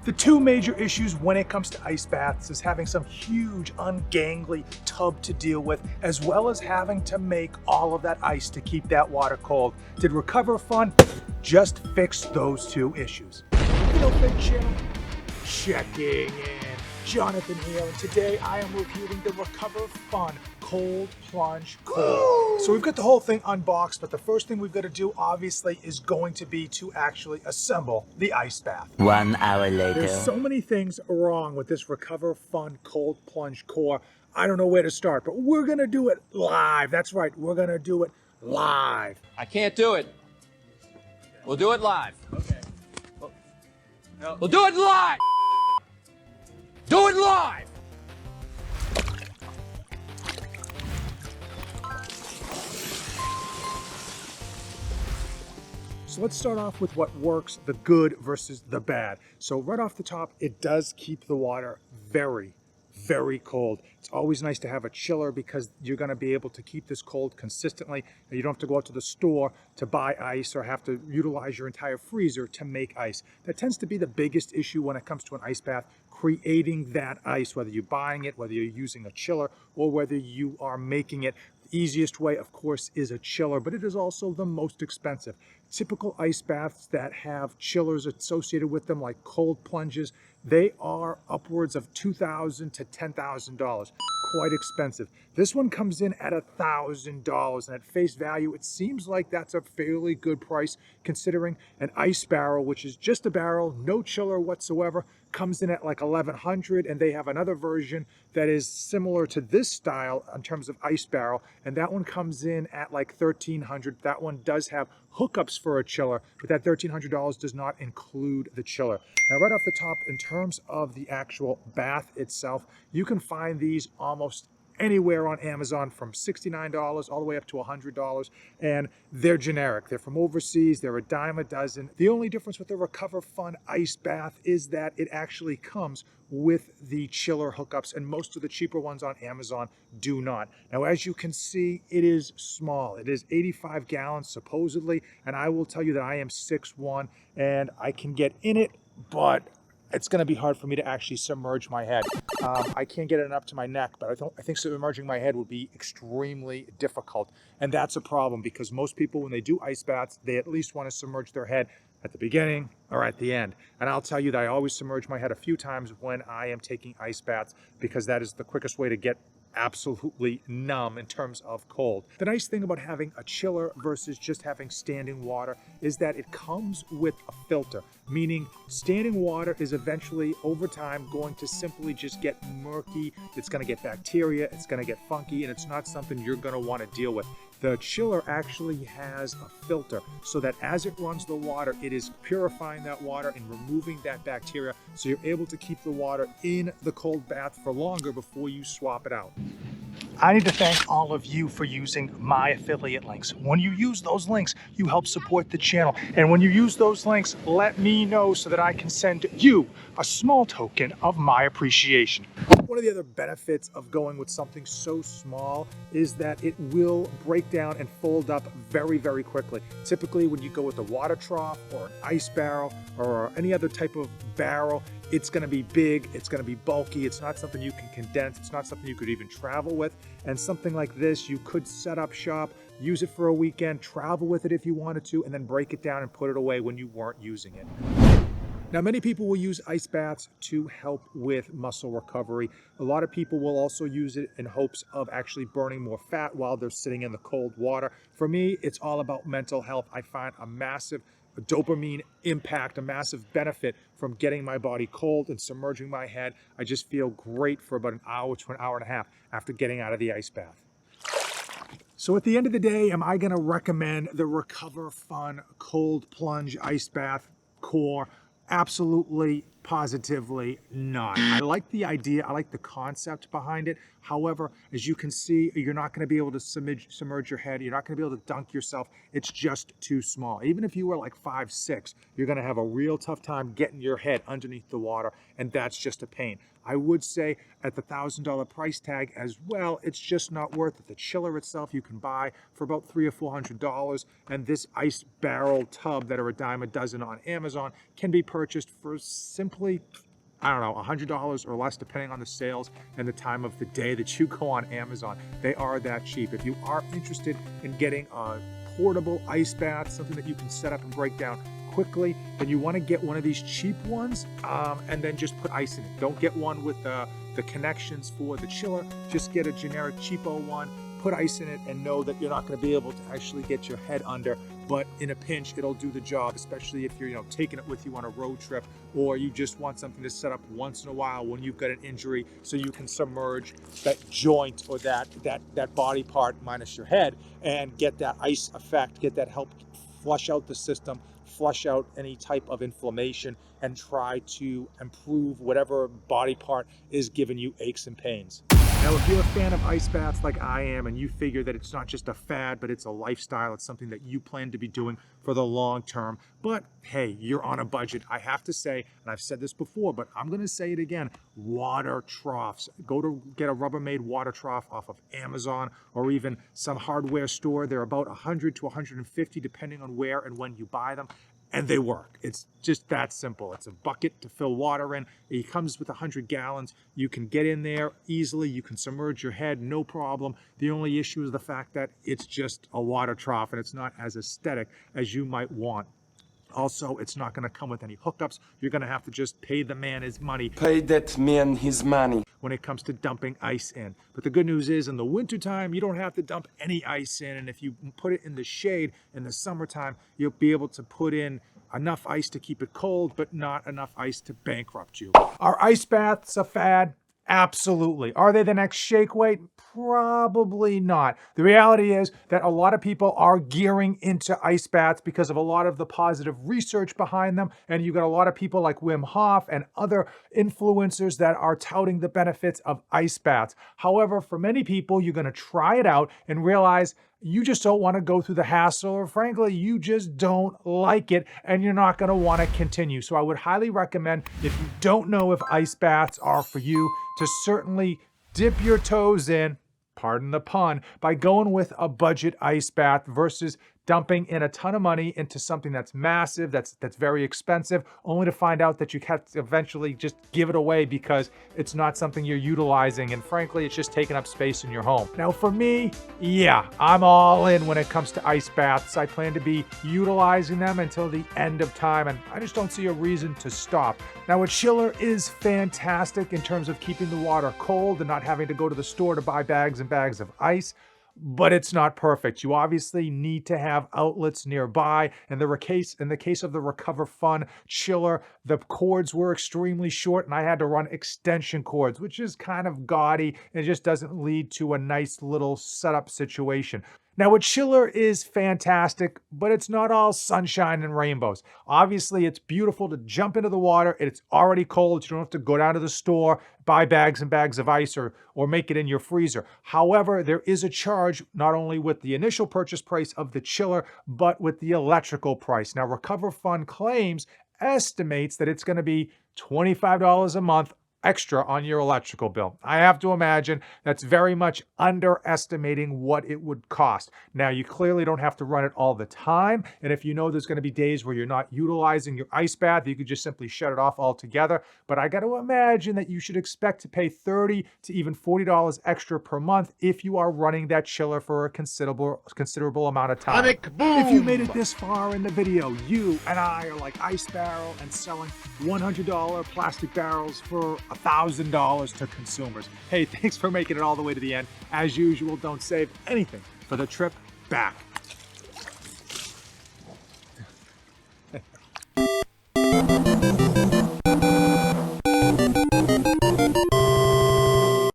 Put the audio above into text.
The two major issues when it comes to ice baths is having some huge ungangly tub to deal with, as well as having to make all of that ice to keep that water cold. Did RecoverFun just fix those two issues? Channel checking in. Jonathan here, and today I am reviewing the RecoverFun Cold Plunge Core. So we've got the whole thing unboxed, but the first thing we've got to do, obviously, is going to be to actually assemble the ice bath. 1 hour later. There's so many things wrong with this RecoverFun Cold Plunge Core. I don't know where to start, but we're going to do it live. That's right, we're going to do it live. I can't do it. We'll do it live. Okay. We'll do it live! Do it live! So let's start off with what works, the good versus the bad. So right off the top, it does keep the water very, very cold. It's always nice to have a chiller because you're going to be able to keep this cold consistently. And you don't have to go out to the store to buy ice or have to utilize your entire freezer to make ice. That tends to be the biggest issue when it comes to an ice bath, creating that ice, whether you're buying it, whether you're using a chiller, or whether you are making it. The easiest way, of course, is a chiller, but it is also the most expensive. Typical ice baths that have chillers associated with them, like cold plunges, they are upwards of $2,000 to $10,000. Quite expensive. This one comes in at $1,000, and at face value, it seems like that's a fairly good price considering an ice barrel, which is just a barrel, no chiller whatsoever, comes in at like $1,100, and they have another version that is similar to this style in terms of ice barrel, and that one comes in at like $1,300. That one does have hookups for a chiller, but that $1,300 does not include the chiller. Now, right off the top, in terms of the actual bath itself, you can find these almost anywhere on Amazon from $69 all the way up to $100, and they're generic. They're from overseas. They're a dime a dozen. The only difference with the RecoverFun ice bath is that it actually comes with the chiller hookups, and most of the cheaper ones on Amazon do not. Now, as you can see, it is small. It is 85 gallons supposedly, and I will tell you that I am 6'1", and I can get in it, but it's going to be hard for me to actually submerge my head. I can't get it up to my neck, but I think submerging my head would be extremely difficult. And that's a problem because most people, when they do ice baths, they at least want to submerge their head at the beginning or at the end. And I'll tell you that I always submerge my head a few times when I am taking ice baths because that is the quickest way to get absolutely numb in terms of cold. The nice thing about having a chiller versus just having standing water is that it comes with a filter, meaning standing water is eventually over time going to simply just get murky, it's going to get bacteria, it's going to get funky, and it's not something you're going to want to deal with. The chiller actually has a filter so that as it runs the water, it is purifying that water and removing that bacteria so you're able to keep the water in the cold bath for longer before you swap it out. I need to thank all of you for using my affiliate links. When you use those links, you help support the channel. And when you use those links, let me know so that I can send you a small token of my appreciation. One of the other benefits of going with something so small is that it will break down and fold up very, very quickly. Typically, when you go with a water trough or an ice barrel or any other type of barrel, it's going to be big, it's going to be bulky, it's not something you can condense, it's not something you could even travel with. And something like this, you could set up shop, use it for a weekend, travel with it if you wanted to, and then break it down and put it away when you weren't using it. Now, many people will use ice baths to help with muscle recovery. A lot of people will also use it in hopes of actually burning more fat while they're sitting in the cold water. For me, it's all about mental health. I find a massive dopamine impact, a massive benefit from getting my body cold and submerging my head. I just feel great for about an hour to an hour and a half after getting out of the ice bath. So at the end of the day, am I going to recommend the RecoverFun Cold Plunge Ice Bath Core? Absolutely, positively not. I like the idea, I like the concept behind it. However, as you can see, you're not going to be able to submerge your head. You're not going to be able to dunk yourself. It's just too small. Even if you were like 5'6", you're going to have a real tough time getting your head underneath the water, and that's just a pain. I would say at the $1,000 price tag as well, it's just not worth it. The chiller itself you can buy for about $300 or $400, and this ice barrel tub that are a dime a dozen on Amazon can be purchased for simply simply, I don't know, $100 or less, depending on the sales and the time of the day that you go on Amazon. They are that cheap. If you are interested in getting a portable ice bath, something that you can set up and break down quickly, then you want to get one of these cheap ones and then just put ice in it. Don't get one with the connections for the chiller. Just get a generic cheapo one, put ice in it, and know that you're not going to be able to actually get your head under, but in a pinch it'll do the job, especially if you're taking it with you on a road trip, or you just want something to set up once in a while when you've got an injury, so you can submerge that joint or that body part minus your head and get that ice effect, get that help flush out the system, flush out any type of inflammation, and try to improve whatever body part is giving you aches and pains. Now, if you're a fan of ice baths like I am, and you figure that it's not just a fad, but it's a lifestyle, it's something that you plan to be doing for the long term, but hey, you're on a budget, I have to say, and I've said this before, but I'm gonna say it again, water troughs. Go to get a Rubbermaid water trough off of Amazon or even some hardware store. They're about 100 to 150 depending on where and when you buy them. And they work. It's just that simple. It's a bucket to fill water in. It comes with 100 gallons. You can get in there easily. You can submerge your head, no problem. The only issue is the fact that it's just a water trough and it's not as aesthetic as you might want. Also, it's not going to come with any hookups. You're going to have to just pay the man his money. Pay that man his money. When it comes to dumping ice in. But the good news is, in the wintertime, you don't have to dump any ice in. And if you put it in the shade in the summertime, you'll be able to put in enough ice to keep it cold, but not enough ice to bankrupt you. Are ice baths a fad? Absolutely. Are they the next shake weight? Probably not. The reality is that a lot of people are gearing into ice baths because of a lot of the positive research behind them. And you've got a lot of people like Wim Hof and other influencers that are touting the benefits of ice baths. However, for many people, you're going to try it out and realize you just don't want to go through the hassle, or frankly, you just don't like it and you're not going to want to continue. So I would highly recommend, if you don't know if ice baths are for you, to certainly dip your toes in, pardon the pun, by going with a budget ice bath versus dumping in a ton of money into something that's massive, that's very expensive, only to find out that you have to eventually just give it away because it's not something you're utilizing, and frankly, it's just taking up space in your home. Now for me, yeah, I'm all in when it comes to ice baths. I plan to be utilizing them until the end of time, and I just don't see a reason to stop. Now a chiller is fantastic in terms of keeping the water cold and not having to go to the store to buy bags and bags of ice, but it's not perfect. You obviously need to have outlets nearby. In the case of the RecoverFun Chiller, the cords were extremely short and I had to run extension cords, which is kind of gaudy and just doesn't lead to a nice little setup situation. Now, a chiller is fantastic, but it's not all sunshine and rainbows. Obviously, it's beautiful to jump into the water. It's already cold. You don't have to go down to the store, buy bags and bags of ice, or make it in your freezer. However, there is a charge not only with the initial purchase price of the chiller, but with the electrical price. Now, RecoverFun estimates that it's going to be $25 a month extra on your electrical bill. I have to imagine that's very much underestimating what it would cost. Now, you clearly don't have to run it all the time, and if you know there's going to be days where you're not utilizing your ice bath, you could just simply shut it off altogether. But I got to imagine that you should expect to pay $30 to even $40 extra per month if you are running that chiller for a considerable amount of time. If you made it this far in the video, you and I are like Ice Barrel and selling $100 plastic barrels for $1,000 to consumers. Hey, thanks for making it all the way to the end. As usual, don't save anything for the trip back.